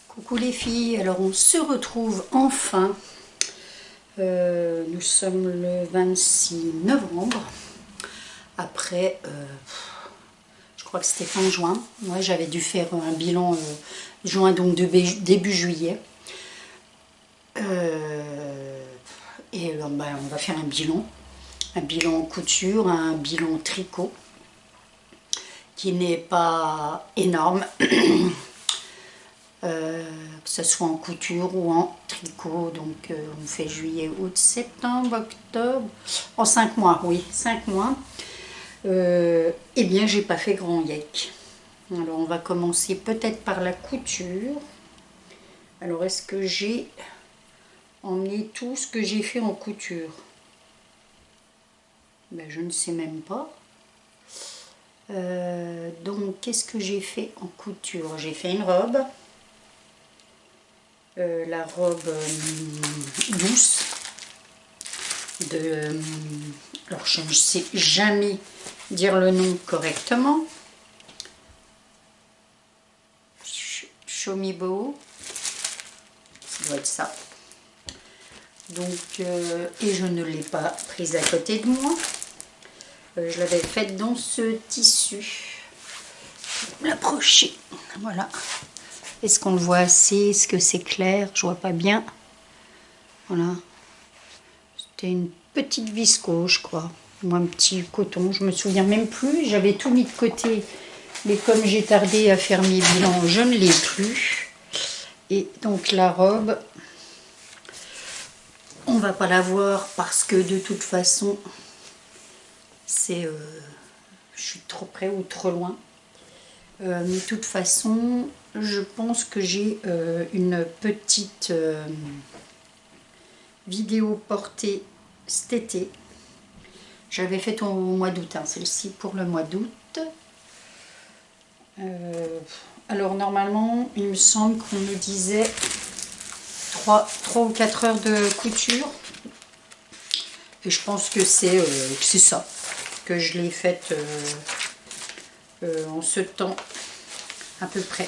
Coucou les filles, alors on se retrouve enfin. Nous sommes le 26 novembre. Après, je crois que c'était fin juin. Ouais, j'avais dû faire un bilan juin, donc début juillet. Et alors, on va faire un bilan couture, un bilan tricot, qui n'est pas énorme. Que ce soit en couture ou en tricot, donc on fait juillet, août, septembre, octobre, en 5 mois, oui, 5 mois. Eh bien, j'ai pas fait grand yek. Alors, on va commencer peut-être par la couture. Alors, est-ce que j'ai emmené tout ce que j'ai fait en couture? Ben, je ne sais même pas. Donc, qu'est-ce que j'ai fait en couture? J'ai fait une robe. La robe douce de alors je ne sais jamais dire le nom correctement, Shomibo, ça doit être ça. Donc et je ne l'ai pas prise à côté de moi, je l'avais faite dans ce tissu. L'approcher, voilà. Est-ce qu'on le voit assez? Est-ce que c'est clair? Je vois pas bien. Voilà. C'était une petite viscose, je crois. Ou un petit coton, je me souviens même plus. J'avais tout mis de côté. Mais comme j'ai tardé à faire mes bilans, je ne l'ai plus. Et donc la robe, on va pas la voir parce que de toute façon, c'est... je suis trop près ou trop loin. Mais de toute façon, je pense que j'ai une petite vidéo portée cet été. J'avais fait au mois d'août, hein, celle-ci pour le mois d'août. Alors normalement, il me semble qu'on me disait 3 ou 4 heures de couture. Et je pense que c'est ça, que je l'ai faite en ce temps à peu près.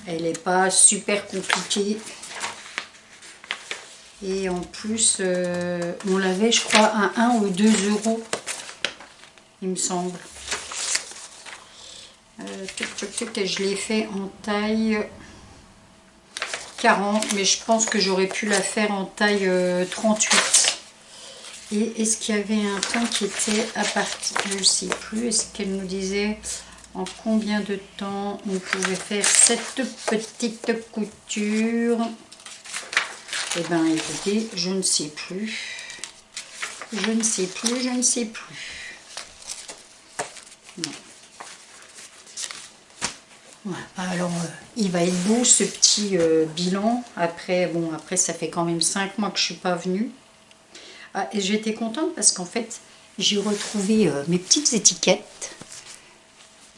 Elle n'est pas super compliquée. Et en plus, on l'avait, je crois, à 1 ou 2 euros, il me semble. Je l'ai fait en taille 40, mais je pense que j'aurais pu la faire en taille 38. Et est-ce qu'il y avait un temps qui était à partir, je ne sais plus, est-ce qu'elle nous disait en combien de temps on pouvait faire cette petite couture? Eh bien, écoutez, je ne sais plus. Je ne sais plus. Non. Voilà. Alors, il va être beau ce petit bilan. Après, bon, après, ça fait quand même 5 mois que je ne suis pas venue. Ah, et j'étais contente parce qu'en fait, j'ai retrouvé mes petites étiquettes.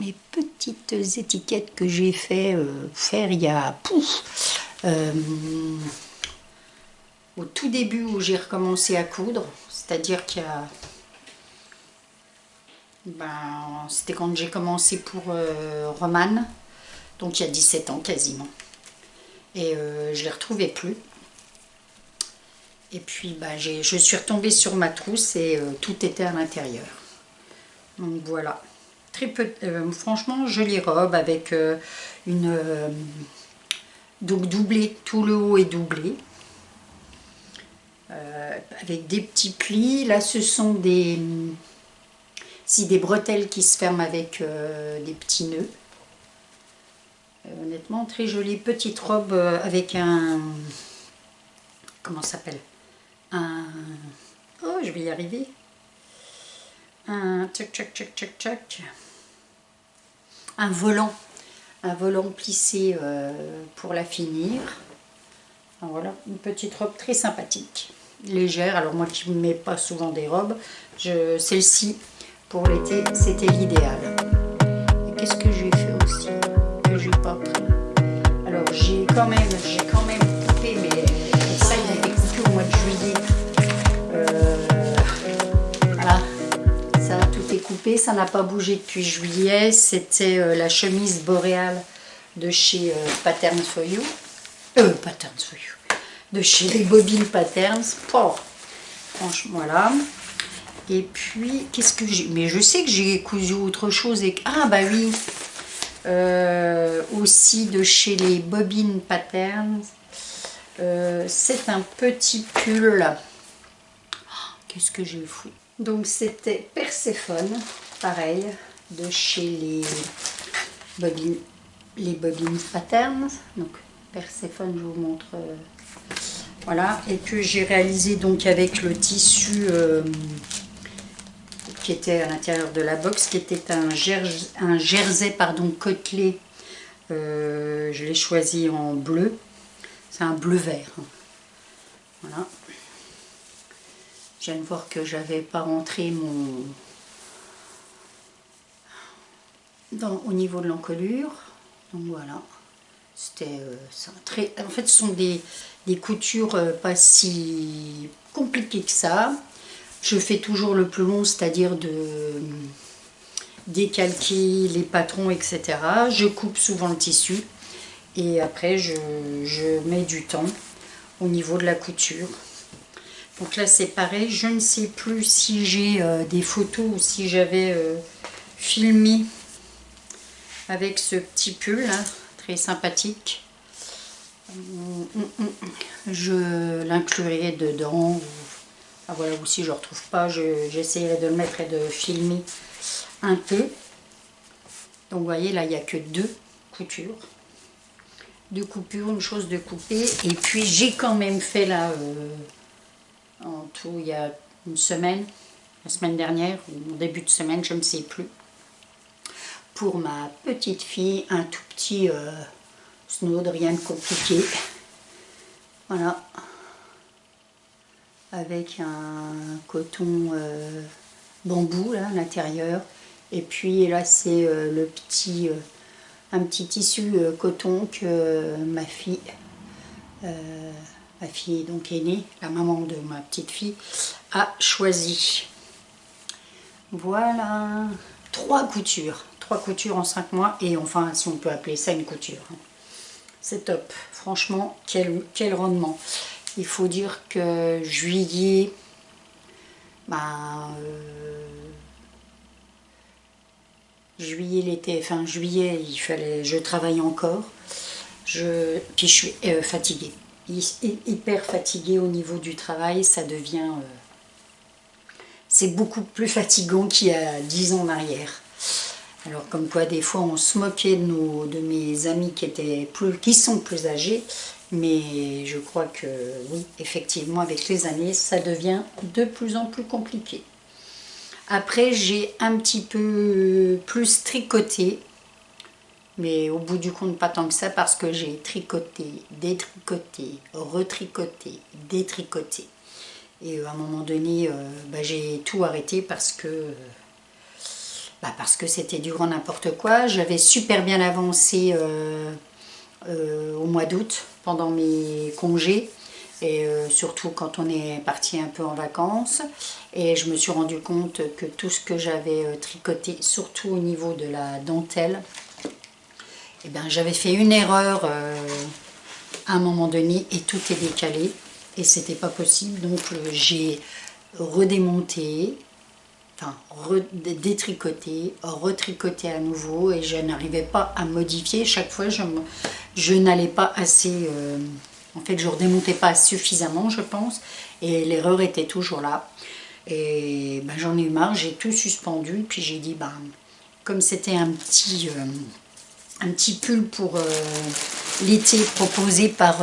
Mes petites étiquettes que j'ai fait faire il y a... au tout début où j'ai recommencé à coudre, c'est-à-dire qu'il y a... c'était quand j'ai commencé pour Romane, donc il y a 17 ans quasiment. Et je ne les retrouvais plus. Et puis je suis retombée sur ma trousse et tout était à l'intérieur. Donc voilà. Très peu, franchement, jolie robe avec une... donc doublée, tout le haut est doublé. Avec des petits plis. Là, ce sont des bretelles qui se ferment avec des petits nœuds. Honnêtement, très jolie petite robe avec un... Comment ça s'appelle? Oh, je vais y arriver. Un volant. Un volant plissé pour la finir. Alors voilà, une petite robe très sympathique. Légère, alors moi qui ne mets pas souvent des robes, celle-ci pour l'été c'était l'idéal. Et qu'est-ce que j'ai fait aussi que j'ai pas pris? Alors j'ai quand même coupé, mais ça il avait coupé au mois de juillet. Voilà, ça tout est coupé, ça n'a pas bougé depuis juillet. C'était la chemise boréale de chez Patterns for You. Patterns for You. De chez les Bobines Patterns. Oh, franchement, voilà. Et puis, qu'est-ce que j'ai? Mais je sais que j'ai cousu autre chose. Ah, bah oui. Aussi de chez les Bobines Patterns. C'est un petit pull. Qu'est-ce que j'ai fou? Donc c'était Perséphone, pareil, de chez les Bobines Patterns. Donc Perséphone, je vous montre. Voilà, et que j'ai réalisé donc avec le tissu qui était à l'intérieur de la box, qui était un jersey pardon, côtelé. Je l'ai choisi en bleu. C'est un bleu vert. Voilà. Je viens de voir que j'avais pas rentré au niveau de l'encolure. Donc voilà. C'était en fait, ce sont des coutures pas si compliquées que ça. Je fais toujours le plus long, c'est-à-dire de décalquer les patrons, etc. Je coupe souvent le tissu et après je mets du temps au niveau de la couture. Donc là c'est pareil, je ne sais plus si j'ai des photos ou si j'avais filmé avec ce petit pull là, très sympathique. Je l'inclurai dedans. Ah, voilà, ou si je ne retrouve pas, j'essaierai de le mettre et de filmer un peu. Donc vous voyez là il n'y a que deux coutures. Deux coupures, une chose de couper. Et puis j'ai quand même fait là... en tout, il y a une semaine, la semaine dernière, ou en début de semaine, je ne sais plus, pour ma petite fille, un tout petit snood, rien de compliqué. Voilà. Avec un coton bambou là, à l'intérieur. Et puis là, c'est un petit tissu coton que ma fille donc aînée, la maman de ma petite fille, a choisi. Voilà, 3 coutures en 5 mois, et enfin si on peut appeler ça une couture. C'est top, franchement, quel rendement. Il faut dire que juillet, juillet, l'été, fin juillet, je travaille encore, puis je suis fatiguée. Hyper fatiguée au niveau du travail, ça devient... c'est beaucoup plus fatigant qu'il y a 10 ans en arrière. Alors comme quoi des fois on se moquait de mes amis qui sont plus âgés, mais je crois que oui, effectivement avec les années ça devient de plus en plus compliqué. Après j'ai un petit peu plus tricoté, mais au bout du compte pas tant que ça, parce que j'ai tricoté, détricoté, retricoté, détricoté. Et à un moment donné, j'ai tout arrêté parce que c'était du grand n'importe quoi. J'avais super bien avancé au mois d'août, pendant mes congés, et surtout quand on est parti un peu en vacances. Et je me suis rendu compte que tout ce que j'avais tricoté, surtout au niveau de la dentelle, eh bien, j'avais fait une erreur à un moment donné et tout est décalé et c'était pas possible. Donc j'ai redémonté, enfin détricoté, retricoté à nouveau, et je n'arrivais pas à modifier. Chaque fois je n'allais pas assez, en fait je redémontais pas suffisamment, je pense, et l'erreur était toujours là. Et j'en ai eu marre, j'ai tout suspendu, puis j'ai dit comme c'était un petit pull pour l'été proposé par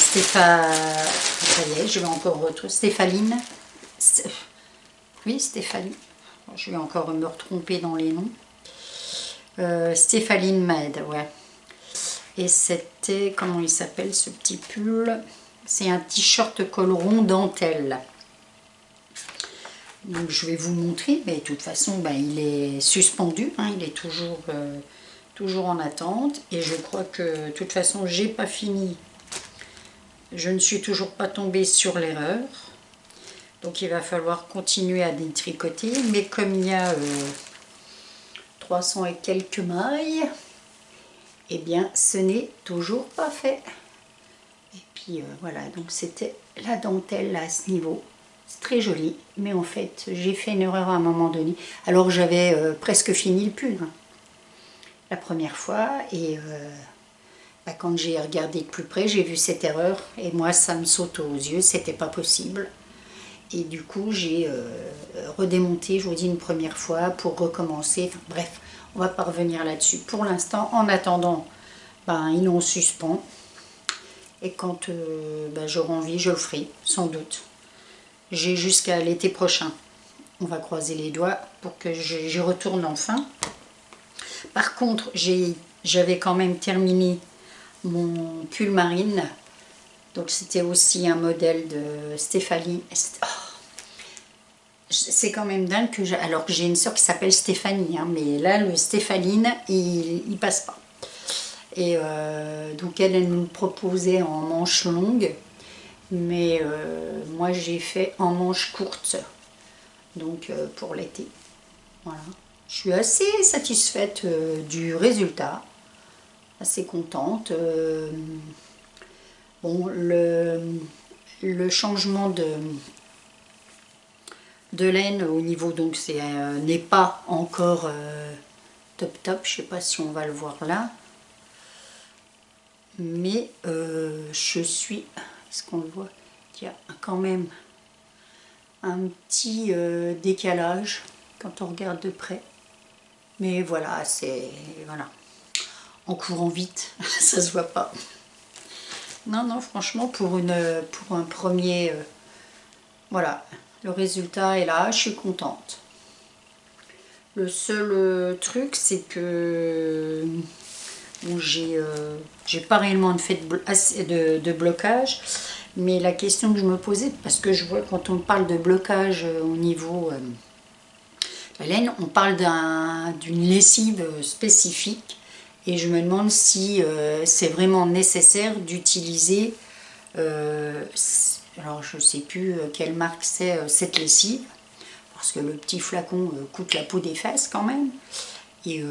Stéphane, ça y est, je vais encore retrouver Stéphaline. Oui, Stéphanie. Je vais encore me retromper dans les noms. Stéphaline Med, ouais. Et c'était, comment il s'appelle ce petit pull? C'est un t-shirt col rond dentelle. Donc je vais vous montrer, mais de toute façon il est suspendu, hein, il est toujours en attente, et je crois que de toute façon j'ai pas fini, je ne suis toujours pas tombée sur l'erreur, donc il va falloir continuer à détricoter, mais comme il y a 300 et quelques mailles, eh bien ce n'est toujours pas fait. Et puis voilà, donc c'était la dentelle là, à ce niveau. C'est très joli, mais en fait j'ai fait une erreur à un moment donné, alors que j'avais presque fini le pull hein, la première fois, et bah, quand j'ai regardé de plus près, j'ai vu cette erreur, et moi ça me saute aux yeux, c'était pas possible. Et du coup j'ai redémonté, je vous dis, une première fois pour recommencer. Enfin, bref, on va pas revenir là-dessus pour l'instant. En attendant, ben, ils l'ont suspend. Et quand ben, j'aurai envie, je le ferai, sans doute. J'ai jusqu'à l'été prochain. On va croiser les doigts pour que j'y retourne enfin. Par contre, j'avais quand même terminé mon pull marine. Donc c'était aussi un modèle de Stéphanie. Oh, c'est quand même dingue que alors que j'ai une soeur qui s'appelle Stéphanie, hein, mais là le Stéphaline il passe pas. Et donc elle nous le proposait en manche longue, mais moi j'ai fait en manche courte, donc pour l'été. Voilà. Je suis assez satisfaite du résultat, assez contente. Bon, le changement de laine au niveau, donc c'est n'est pas encore top top, je sais pas si on va le voir là, mais je suis, est-ce qu'on le voit, il y a quand même un petit décalage quand on regarde de près, mais voilà, c'est voilà, en courant vite ça se voit pas. Non non, franchement pour un premier voilà, le résultat est là, je suis contente. Le seul truc, c'est que bon, j'ai pas réellement fait de blocage, mais la question que je me posais, parce que je vois quand on parle de blocage au niveau de la laine, on parle d'une lessive spécifique, et je me demande si c'est vraiment nécessaire d'utiliser, alors je sais plus quelle marque c'est cette lessive, parce que le petit flacon coûte la peau des fesses quand même. Et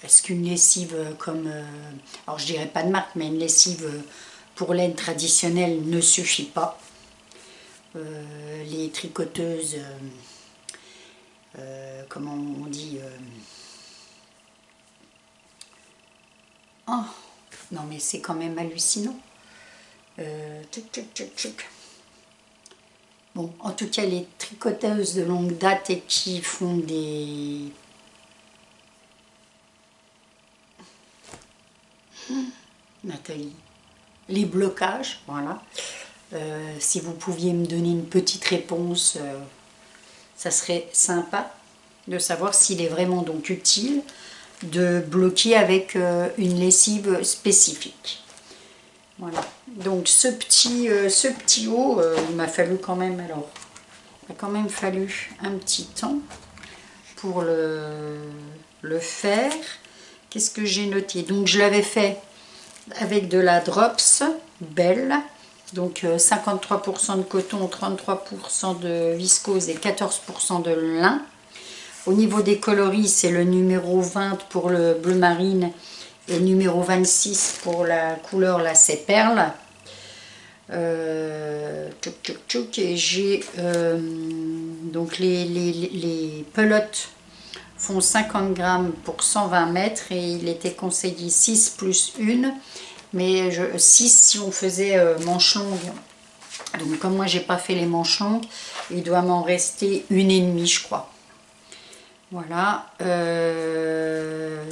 est-ce qu'une lessive comme, alors je dirais pas de marque, mais une lessive pour laine traditionnelle ne suffit pas. Les tricoteuses, comment on dit, oh, non mais c'est quand même hallucinant. Bon, en tout cas, les tricoteuses de longue date et qui font des... Nathalie, les blocages, voilà. Si vous pouviez me donner une petite réponse, ça serait sympa de savoir s'il est vraiment donc utile de bloquer avec une lessive spécifique. Voilà, donc ce petit haut, il m'a fallu quand même, alors, il a quand même fallu un petit temps pour le faire. Qu'est-ce que j'ai noté? Donc je l'avais fait avec de la Drops Belle, donc 53% de coton, 33% de viscose et 14% de lin. Au niveau des coloris, c'est le numéro 20 pour le bleu marine et numéro 26 pour la couleur lacet perle. Et j'ai donc les pelotes font 50 grammes pour 120 mètres et il était conseillé 6 plus 1, mais 6 si on faisait manche longue. Donc comme moi j'ai pas fait les manches longues, il doit m'en rester 1,5 je crois. Voilà,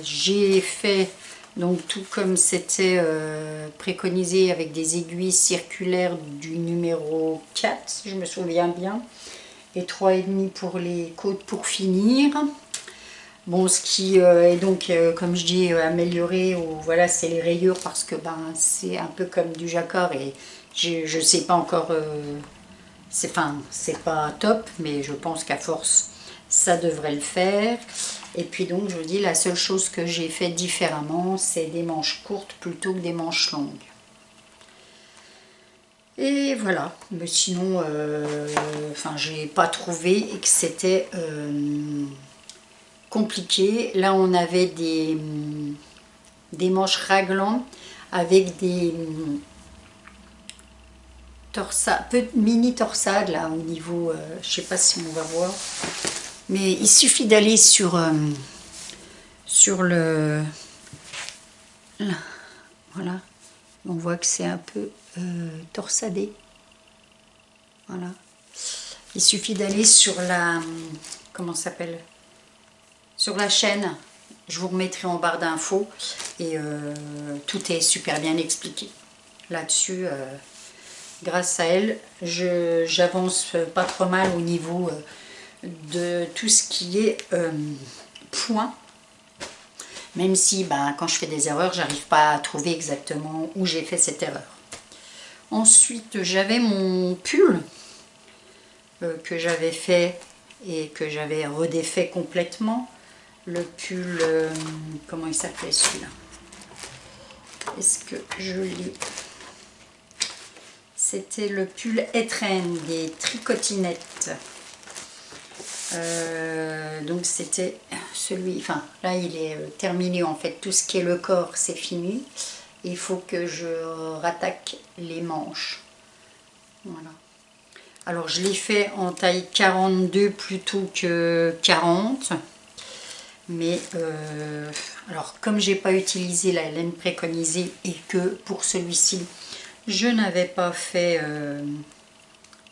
j'ai fait donc tout comme c'était préconisé avec des aiguilles circulaires du numéro 4 si je me souviens bien, et 3,5 pour les côtes pour finir. Bon, ce qui est donc, comme je dis, amélioré, ou voilà, c'est les rayures, parce que ben, c'est un peu comme du jacquard, et je sais pas encore, c'est pas top, mais je pense qu'à force, ça devrait le faire. Et puis donc, je vous dis, la seule chose que j'ai fait différemment, c'est des manches courtes plutôt que des manches longues. Et voilà, mais sinon, j'ai pas trouvé que c'était... compliqué. Là on avait des manches raglan avec des mini torsades là au niveau, je sais pas si on va voir, mais il suffit d'aller sur le, là, voilà, on voit que c'est un peu torsadé, voilà, il suffit d'aller sur la, comment ça s'appelle, sur la chaîne, je vous remettrai en barre d'infos, et tout est super bien expliqué là-dessus. Grâce à elle, j'avance pas trop mal au niveau de tout ce qui est point, même si quand je fais des erreurs, j'arrive pas à trouver exactement où j'ai fait cette erreur. Ensuite, j'avais mon pull que j'avais fait et que j'avais redéfait complètement. Le pull, comment il s'appelait celui-là? Est-ce que je l'ai? C'était le pull Etren des tricotinettes. Donc c'était celui, enfin là il est terminé en fait, tout ce qui est le corps c'est fini. Il faut que je rattaque les manches. Voilà. Alors je l'ai fait en taille 42 plutôt que 40. Mais alors comme j'ai pas utilisé la laine préconisée et que pour celui-ci je n'avais pas fait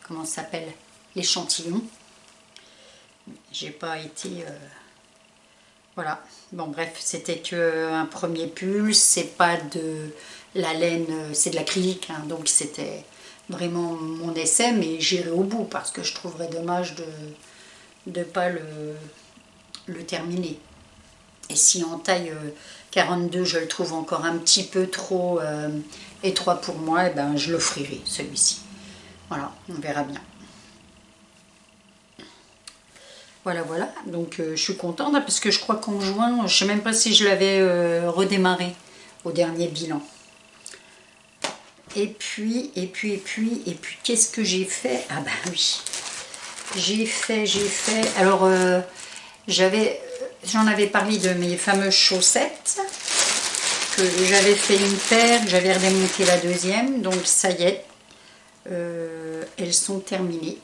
comment ça s'appelle, l'échantillon, j'ai pas été voilà, bon bref, c'était que un premier pull, c'est pas de la laine, c'est de l'acrylique, hein, donc c'était vraiment mon essai, mais j'irai au bout parce que je trouverais dommage de pas le terminer. Et si en taille 42 je le trouve encore un petit peu trop étroit pour moi, et ben je l'offrirai celui-ci. Voilà, on verra bien. Voilà, voilà, donc je suis contente parce que je crois qu'en juin, je ne sais même pas si je l'avais redémarré au dernier bilan. Et puis, qu'est-ce que j'ai fait? Ah ben oui, j'ai fait, alors j'en avais parlé de mes fameuses chaussettes, que j'avais fait une paire, j'avais redémonté la deuxième, donc ça y est, elles sont terminées.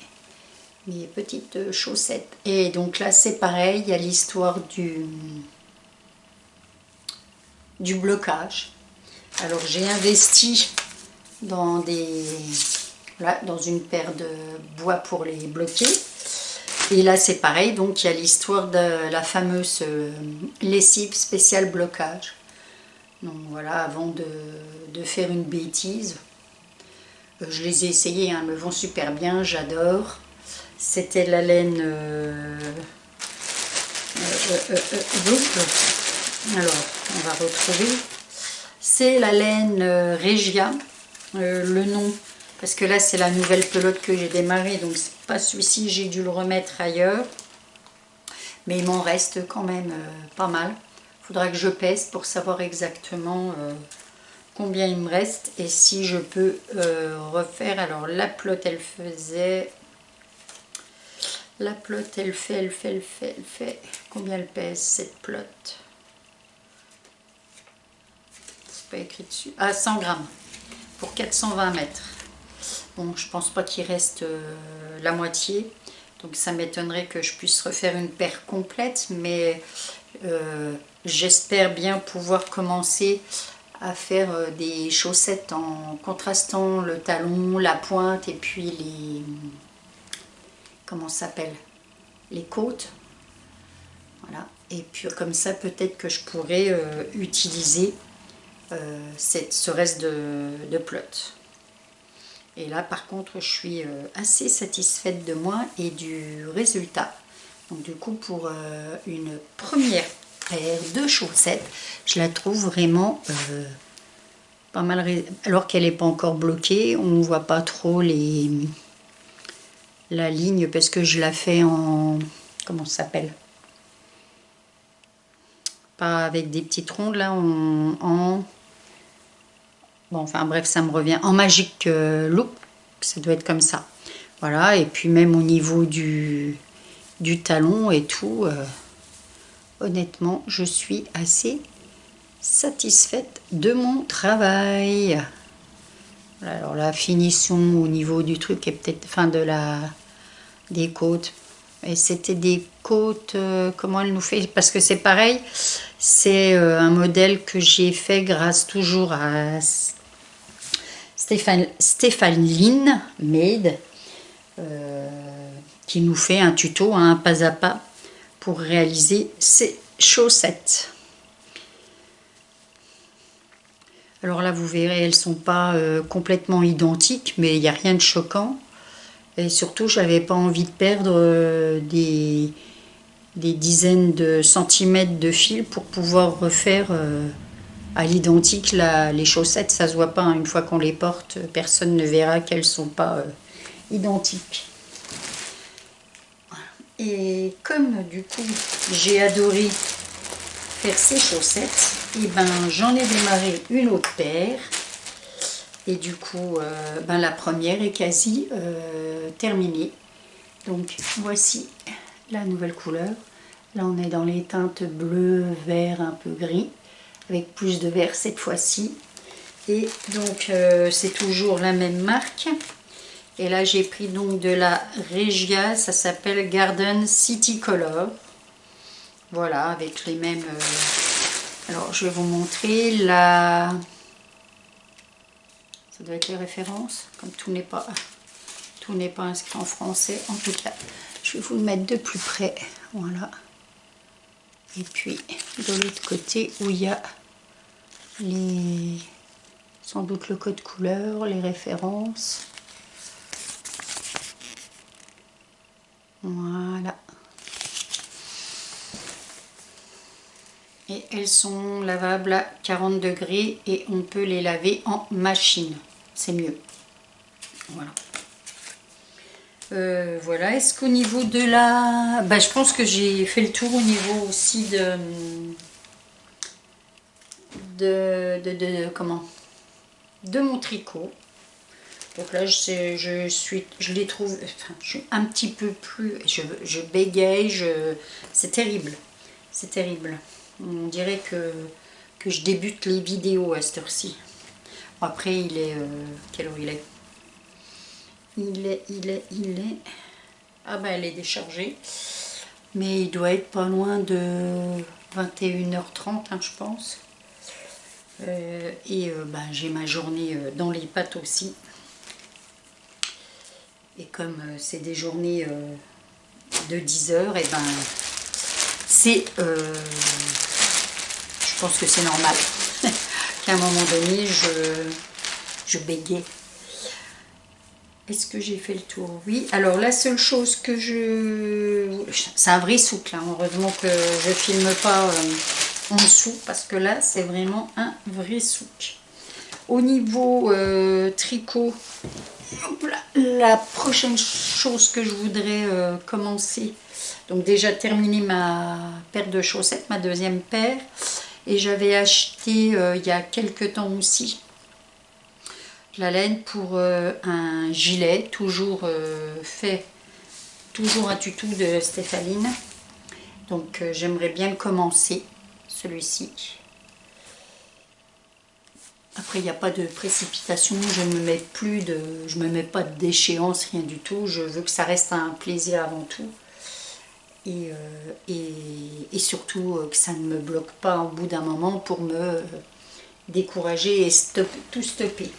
Mes petites chaussettes. Et donc là c'est pareil, il y a l'histoire du blocage. Alors j'ai investi dans dans une paire de bois pour les bloquer. Et là c'est pareil, donc il y a l'histoire de la fameuse lessive spéciale blocage. Donc voilà, avant de faire une bêtise, je les ai essayés, hein, elles me vont super bien, j'adore. C'était la laine alors on va retrouver, c'est la laine Regia, le nom, parce que là c'est la nouvelle pelote que j'ai démarré, donc c'est pas celui-ci, j'ai dû le remettre ailleurs, mais il m'en reste quand même pas mal. Il faudra que je pèse pour savoir exactement combien il me reste et si je peux refaire. Alors la pelote elle faisait... La pelote, elle fait, combien elle pèse cette pelote? C'est pas écrit dessus. Ah, 100 grammes pour 420 mètres. Bon, je pense pas qu'il reste la moitié. Donc ça m'étonnerait que je puisse refaire une paire complète. Mais j'espère bien pouvoir commencer à faire des chaussettes en contrastant le talon, la pointe et puis les... comment ça s'appelle, les côtes, voilà, et puis comme ça peut-être que je pourrais utiliser ce reste de pelote. Et là par contre je suis assez satisfaite de moi et du résultat. Donc du coup pour une première paire de chaussettes, je la trouve vraiment pas mal, alors qu'elle n'est pas encore bloquée, on ne voit pas trop la ligne parce que je la fais en, comment ça s'appelle, pas avec des petites rondes là, bon enfin bref ça me revient, en magic look, ça doit être comme ça, voilà. Et puis même au niveau du talon et tout, honnêtement je suis assez satisfaite de mon travail. Voilà, alors la finition au niveau du truc est peut-être, enfin des côtes. Et c'était des côtes, comment elle nous fait, parce que c'est pareil, c'est un modèle que j'ai fait grâce toujours à Stéphaline Made, qui nous fait un tuto, un pas à pas, pour réaliser ces chaussettes. Alors là, vous verrez, elles ne sont pas complètement identiques, mais il n'y a rien de choquant. Et surtout, j'avais pas envie de perdre des dizaines de centimètres de fil pour pouvoir refaire à l'identique les chaussettes. Ça se voit pas, hein. Une fois qu'on les porte, personne ne verra qu'elles sont pas identiques. Voilà. Et comme du coup, j'ai adoré faire ces chaussettes, et ben j'en ai démarré une autre paire. Et du coup, la première est quasi terminée. Donc voici la nouvelle couleur. Là on est dans les teintes bleu, vert, un peu gris, avec plus de vert cette fois-ci. Et donc c'est toujours la même marque. Et là j'ai pris donc de la Regia, ça s'appelle Garden City Color. Voilà, avec les mêmes... Alors je vais vous montrer la... Ça doit être les références, comme tout n'est pas inscrit en français. En tout cas, je vais vous le mettre de plus près. Voilà. Et puis, de l'autre côté, où il y a sans doute le code couleur, les références. Voilà. Et elles sont lavables à 40 degrés et on peut les laver en machine. C'est mieux. Voilà. Voilà. Est-ce qu'au niveau de la... je pense que j'ai fait le tour au niveau aussi de mon tricot. Donc là, je les trouve... Enfin, je suis un petit peu plus... Je bégaye, c'est terrible. C'est terrible. On dirait que je débute les vidéos à cette heure-ci. Bon, après, il est... quelle heure il est? Il est... Ah ben, elle est déchargée. Mais il doit être pas loin de 21h30, hein, je pense. J'ai ma journée dans les pattes aussi. Et comme c'est des journées de 10 heures, et c'est... je pense que c'est normal qu'à un moment donné, je bégaye. Est-ce que j'ai fait le tour? Oui. Alors, la seule chose que c'est un vrai souk, là. Heureusement que je ne filme pas en dessous, parce que là, c'est vraiment un vrai souk. Au niveau tricot, la prochaine chose que je voudrais commencer, donc déjà terminer ma paire de chaussettes, ma deuxième paire, et j'avais acheté il y a quelques temps aussi la laine pour un gilet, toujours un tuto de Stéphaline. Donc j'aimerais bien le commencer, celui-ci. Après, il n'y a pas de précipitation, je me mets pas d'échéance, rien du tout. Je veux que ça reste un plaisir avant tout. Et surtout que ça ne me bloque pas au bout d'un moment pour me décourager et tout stopper.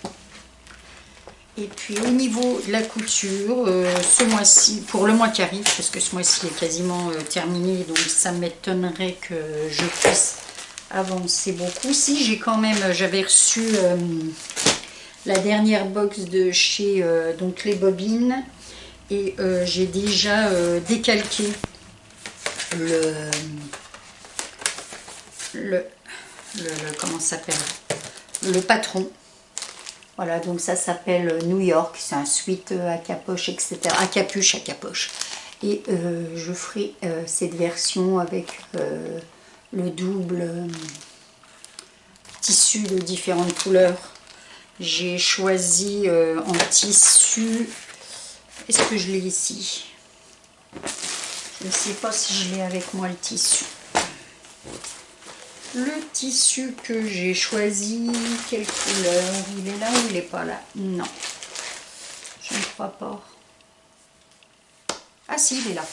Et puis au niveau de la couture, ce mois-ci, pour le mois qui arrive, parce que ce mois-ci est quasiment terminé, donc ça m'étonnerait que je puisse avancer beaucoup. Si j'ai quand même, j'avais reçu la dernière box de chez donc les bobines, et j'ai déjà décalqué comment ça s'appelle, le patron. Voilà, donc ça s'appelle New York, c'est un sweat à capoche, etc. À capuche, à capoche. Et je ferai cette version avec le double tissu de différentes couleurs. J'ai choisi en tissu, est-ce que je l'ai ici? Je ne sais pas si je l'ai avec moi le tissu. Le tissu que j'ai choisi, quelle couleur? Il est là ou il n'est pas là? Non, je ne crois pas. Ah si, il est là.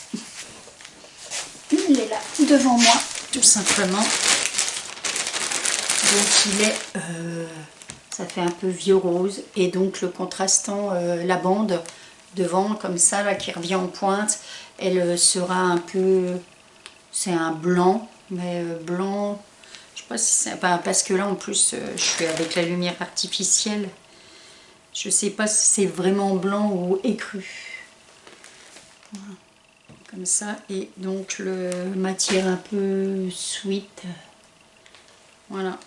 Il est là, devant moi, tout simplement. Donc il est, ça fait un peu vieux rose. Et donc le contrastant, la bande devant, comme ça, là, qui revient en pointe, elle sera un peu... C'est un blanc, mais blanc... Je sais pas si c'est... Enfin, parce que là, en plus, je suis avec la lumière artificielle. Je sais pas si c'est vraiment blanc ou écru. Voilà. Comme ça. Et donc, le matière un peu sweet. Voilà.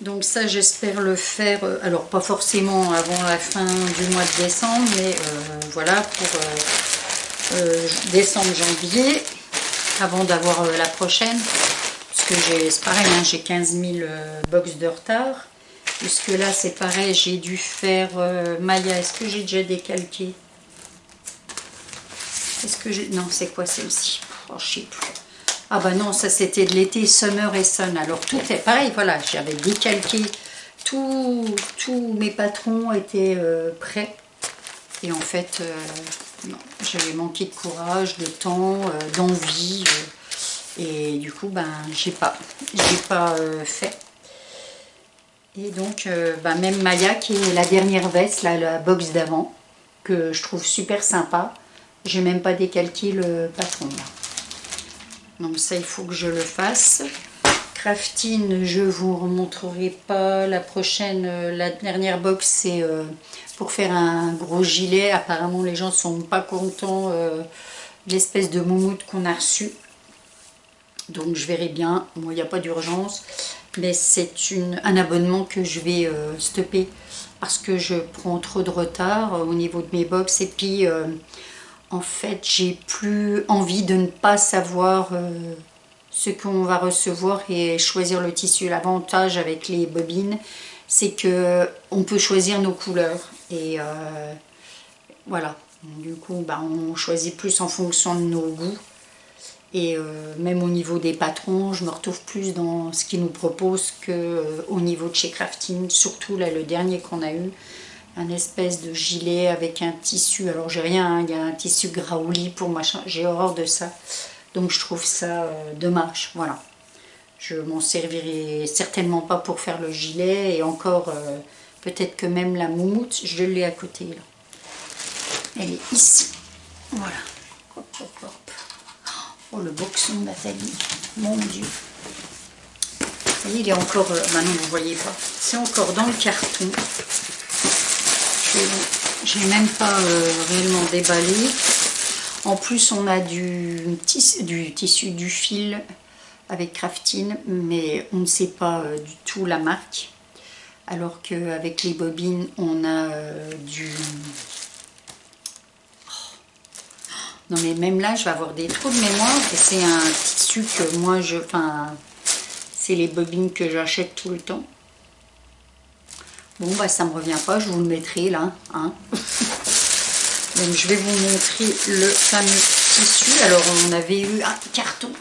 Donc ça, j'espère le faire, alors pas forcément avant la fin du mois de décembre, mais voilà, pour décembre-janvier, avant d'avoir la prochaine. Parce que c'est pareil, hein, j'ai 15 000 box de retard. Puisque là, c'est pareil, j'ai dû faire Maya. Est-ce que j'ai déjà décalqué? Est-ce que j'ai... Non, c'est quoi celle-ci? Oh, je sais plus. Ah bah non, ça c'était de l'été, Summer et Sun. Alors tout est pareil, voilà, j'avais décalqué. Tous mes patrons étaient prêts. Et en fait, non, j'avais manqué de courage, de temps, d'envie. Et du coup, ben, j'ai pas fait. Et donc, ben, même Maya, qui est la dernière veste, là, la box d'avant, que je trouve super sympa. J'ai même pas décalqué le patron, là. Donc ça, il faut que je le fasse. Crafting, je vous remontrerai pas. La prochaine, la dernière box, c'est pour faire un gros gilet. Apparemment, les gens sont pas contents de l'espèce de moumoute qu'on a reçu. Donc je verrai bien. Moi, il n'y a pas d'urgence. Mais c'est un abonnement que je vais stopper parce que je prends trop de retard au niveau de mes box. Et puis, en fait, j'ai plus envie de ne pas savoir ce qu'on va recevoir et choisir le tissu. L'avantage avec les bobines, c'est que on peut choisir nos couleurs. Et voilà. Du coup, bah, on choisit plus en fonction de nos goûts. Et même au niveau des patrons, je me retrouve plus dans ce qu'ils nous proposent qu'au niveau de chez Crafting. Surtout là, le dernier qu'on a eu, un espèce de gilet avec un tissu. Alors j'ai rien, hein, il y a un tissu graouli pour machin. J'ai horreur de ça. Donc je trouve ça dommage. Voilà. Je m'en servirai certainement pas pour faire le gilet. Et encore, peut-être que même la moumoute, je l'ai à côté là. Elle est ici. Voilà. Hop, hop, hop. Oh, le boxon Nathalie, mon Dieu. Vous voyez, il est encore... maintenant, vous ne voyez pas. C'est encore dans le carton. Je n'ai même pas réellement déballé. En plus, on a du tissu, du fil avec Crafting, mais on ne sait pas du tout la marque. Alors qu'avec les bobines, on a du... Non mais même là, je vais avoir des trous de mémoire. Et c'est un tissu que moi, c'est les bobines que j'achète tout le temps. Bon, bah ça me revient pas, je vous le mettrai là. Hein. Donc je vais vous montrer le fameux tissu. Alors on avait eu un carton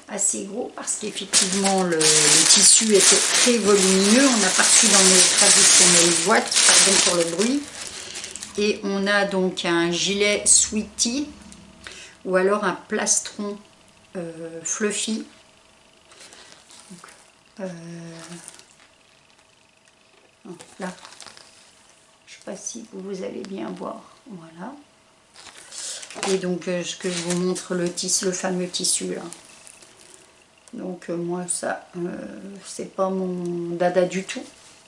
assez gros parce qu'effectivement le tissu était très volumineux. On a parti dans nos traditionnelles boîtes, pardon pour le bruit. Et on a donc un gilet Sweetie ou alors un plastron fluffy. Donc, là, je ne sais pas si vous allez bien voir. Voilà. Et donc, ce que je vous montre, le fameux tissu là. Donc, moi, ça, c'est pas mon dada du tout.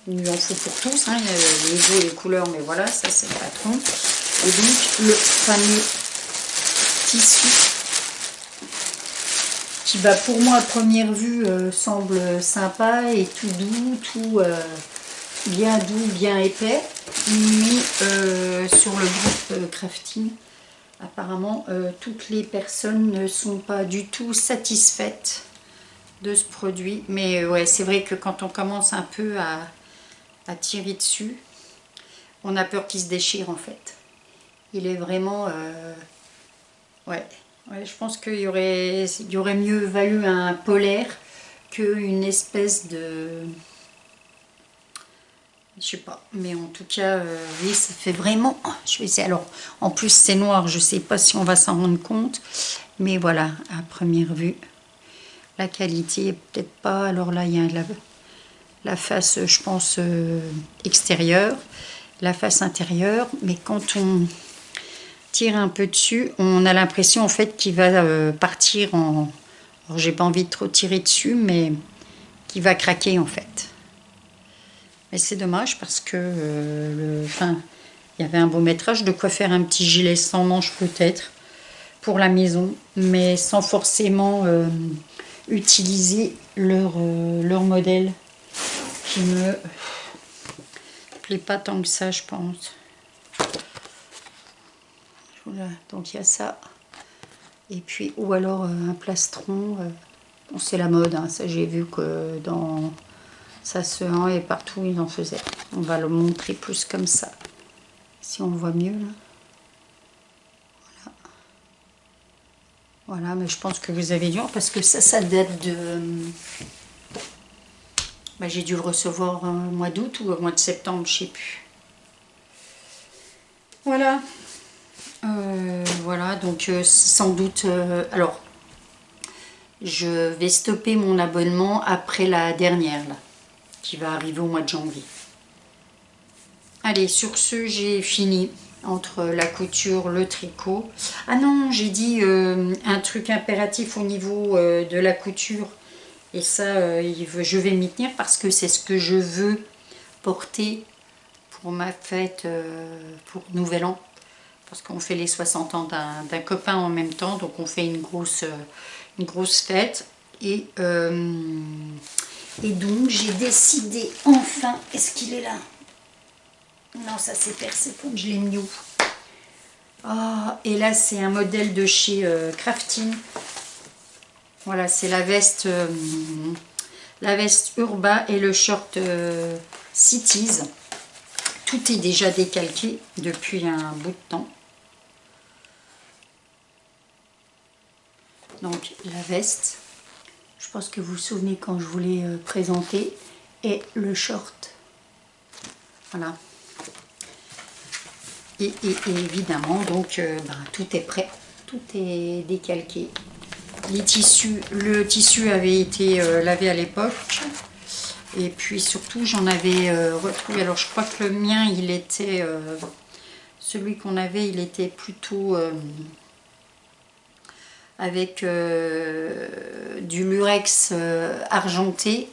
Il en faut pour tous, hein. Il y a les goûts et les couleurs, mais voilà, ça c'est le patron. Et donc, le fameux tissu qui, bah, pour moi, à première vue, semble sympa et tout doux, tout bien doux, bien épais. Mais sur le groupe Crafting, apparemment, toutes les personnes ne sont pas du tout satisfaites de ce produit. Mais ouais, c'est vrai que quand on commence un peu à tirer dessus, on a peur qu'il se déchire en fait. Il est vraiment... ouais, je pense qu'il y aurait mieux valu un polaire qu'une espèce de... Je sais pas, mais en tout cas, oui, ça fait vraiment... Je vais essayer. Alors, en plus, c'est noir, je sais pas si on va s'en rendre compte. Mais voilà, à première vue, la qualité est peut-être pas... Alors là, il y a la face, je pense, extérieure, la face intérieure. Mais quand on tire un peu dessus, on a l'impression, en fait, qu'il va partir en... Alors, j'ai pas envie de trop tirer dessus, mais qu'il va craquer, en fait. Mais c'est dommage parce que enfin, il y avait un beau métrage, de quoi faire un petit gilet sans manches peut-être pour la maison, mais sans forcément utiliser leur modèle qui me plaît pas tant que ça, je pense. Voilà, donc il y a ça. Et puis, ou alors un plastron. Bon, c'est la mode, hein, ça j'ai vu que dans... Ça se vend et partout ils en faisaient. On va le montrer plus comme ça. Si on voit mieux là. Voilà. Voilà, mais je pense que vous avez dû voir parce que ça date de... Bah, j'ai dû le recevoir au mois d'août ou au mois de septembre, je sais plus. Voilà. Voilà, donc sans doute... alors, je vais stopper mon abonnement après la dernière là, qui va arriver au mois de janvier. Allez, sur ce, j'ai fini entre la couture, le tricot. Ah non, j'ai dit un truc impératif au niveau de la couture. Et ça, je vais m'y tenir parce que c'est ce que je veux porter pour ma fête, pour Nouvel An. Parce qu'on fait les 60 ans d'un copain en même temps, donc on fait une grosse fête. Et donc, j'ai décidé enfin... Est-ce qu'il est là? Non, ça s'est percé comme je l'ai mis où? Ah, et là, c'est un modèle de chez Crafting. Voilà, c'est la veste Urba et le short Cities. Tout est déjà décalqué depuis un bout de temps. Donc, la veste. Je pense que vous vous souvenez quand je vous l'ai présenté. Et le short. Voilà. Et évidemment, donc, tout est prêt. Tout est décalqué. Les tissus, le tissu avait été lavé à l'époque. Et puis surtout, j'en avais retrouvé. Alors, je crois que le mien, il était... celui qu'on avait, il était plutôt... avec du lurex argenté.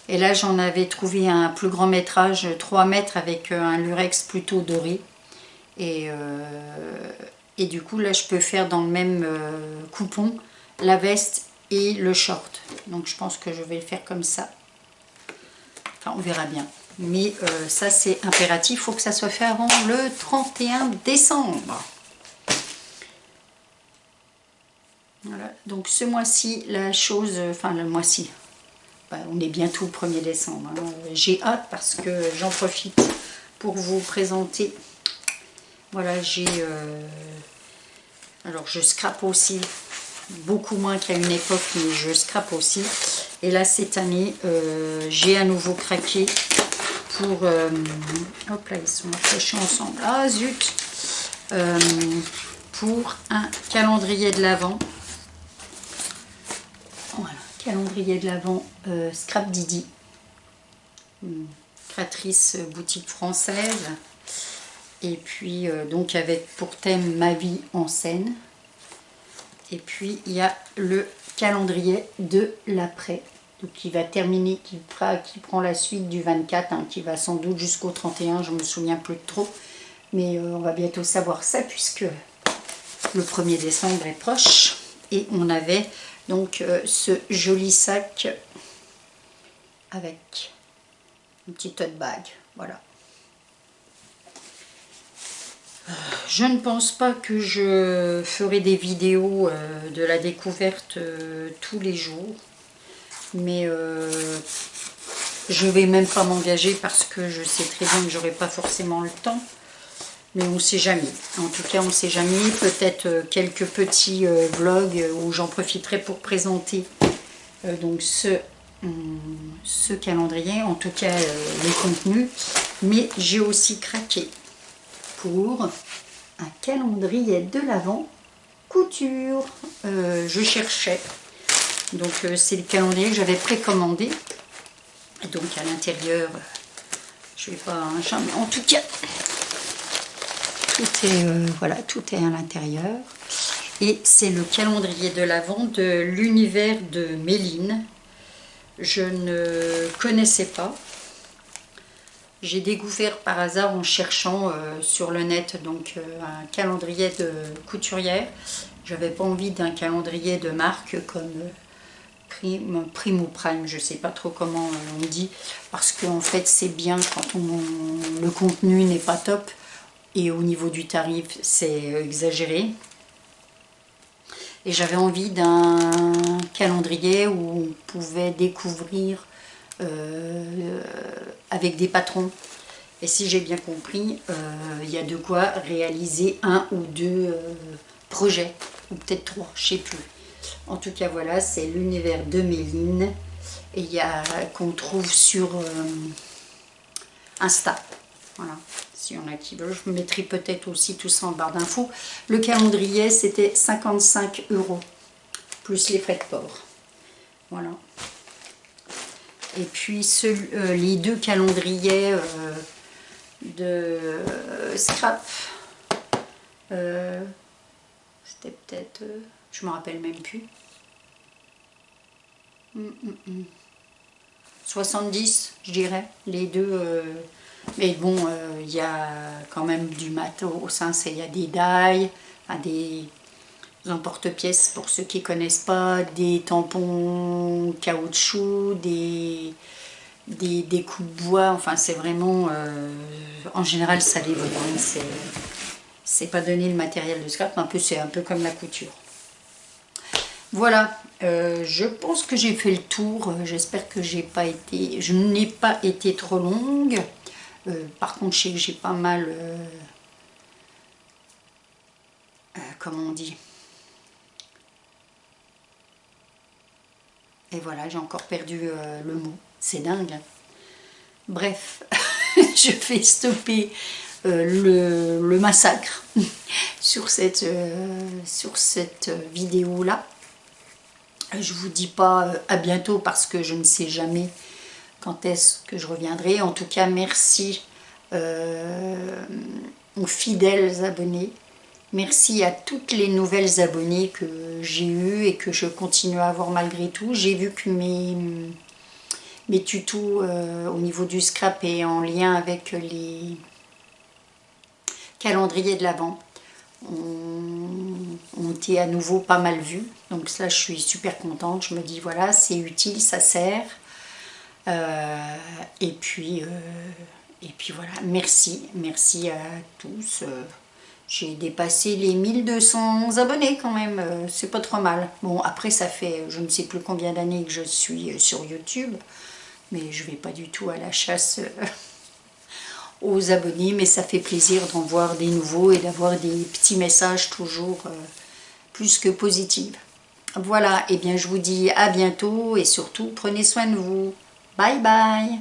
Et là, j'en avais trouvé un plus grand métrage, 3 mètres, avec un lurex plutôt doré. Et du coup, là, je peux faire dans le même coupon la veste et le short. Donc, je pense que je vais le faire comme ça. Enfin, on verra bien. Mais ça, c'est impératif. Il faut que ça soit fait avant le 31 décembre. Voilà. Donc, ce mois-ci, la chose... Enfin, le mois-ci. Ben, on est bientôt le 1er décembre. Hein. J'ai hâte parce que j'en profite pour vous présenter... Voilà, j'ai... alors, je scrape aussi, beaucoup moins qu'à une époque, mais je scrape aussi. Et là, cette année, j'ai à nouveau craqué pour... hop là, ils sont accrochés ensemble. Ah, zut! Pour un calendrier de l'Avent. Voilà, calendrier de l'Avent Scrap Didi. Créatrice boutique française. Et puis, donc, avec pour thème ma vie en scène. Et puis, il y a le calendrier de l'après. Donc, qui va terminer, qui prend la suite du 24, hein, qui va sans doute jusqu'au 31, je ne me souviens plus de trop. Mais on va bientôt savoir ça, puisque le 1er décembre est proche. Et on avait donc ce joli sac avec un petit tote bag. Voilà. Je ne pense pas que je ferai des vidéos de la découverte tous les jours. Mais je ne vais même pas m'engager parce que je sais très bien que j'aurai pas forcément le temps. Mais on ne sait jamais. En tout cas, on ne sait jamais. Peut-être quelques petits vlogs où j'en profiterai pour présenter donc ce ce calendrier, en tout cas le contenu, mais j'ai aussi craqué pour un calendrier de l'Avent couture. Je cherchais, donc c'est le calendrier que j'avais précommandé, et donc à l'intérieur, je vais pas mais en tout cas tout est voilà, tout est à l'intérieur, et c'est le calendrier de l'Avent de l'univers de Méline. Je ne connaissais pas. J'ai découvert par hasard en cherchant sur le net donc un calendrier de couturière. J'avais pas envie d'un calendrier de marque comme Prime ou Prime, je sais pas trop comment on dit, parce qu'en fait c'est bien quand le contenu n'est pas top, et au niveau du tarif c'est exagéré. Et j'avais envie d'un calendrier où on pouvait découvrir avec des patrons. Et si j'ai bien compris, il y a de quoi réaliser 1 ou 2 projets, ou peut-être 3, je sais plus. En tout cas, voilà, c'est l'univers de Méline, et il y a qu'on trouve sur Insta. Voilà, si on a qui veut, je mettrai peut-être aussi tout ça en barre d'infos. Le calendrier, c'était 55 €, plus les frais de port. Voilà. Et puis les 2 calendriers de scrap, c'était peut-être, je me rappelle même plus, 70 je dirais, les 2, mais bon, il y a quand même du matos, hein, il y a des die, des emporte-pièces pour ceux qui connaissent pas, des tampons caoutchouc, des coups de bois, enfin c'est vraiment, en général ça les vaut, hein, c'est pas donner le matériel de scrap, c'est un peu comme la couture. Voilà, je pense que j'ai fait le tour, j'espère que je n'ai pas été trop longue. Par contre je sais que j'ai pas mal, comment on dit, et voilà, j'ai encore perdu le mot, c'est dingue. Bref, je vais stopper le massacre sur cette vidéo là. Je vous dis pas à bientôt parce que je ne sais jamais quand est-ce que je reviendrai. En tout cas, merci aux fidèles abonnés. Merci à toutes les nouvelles abonnées que j'ai eues et que je continue à avoir malgré tout. J'ai vu que mes tutos au niveau du scrap et en lien avec les calendriers de l'Avent ont été à nouveau pas mal vus. Donc ça, je suis super contente. Je me dis, voilà, c'est utile, ça sert. Et puis voilà, merci à tous. J'ai dépassé les 1200 abonnés quand même, c'est pas trop mal. Bon, après ça fait je ne sais plus combien d'années que je suis sur YouTube, mais je vais pas du tout à la chasse aux abonnés, mais ça fait plaisir d'en voir des nouveaux et d'avoir des petits messages toujours plus que positifs. Voilà, et bien je vous dis à bientôt et surtout prenez soin de vous. Bye bye.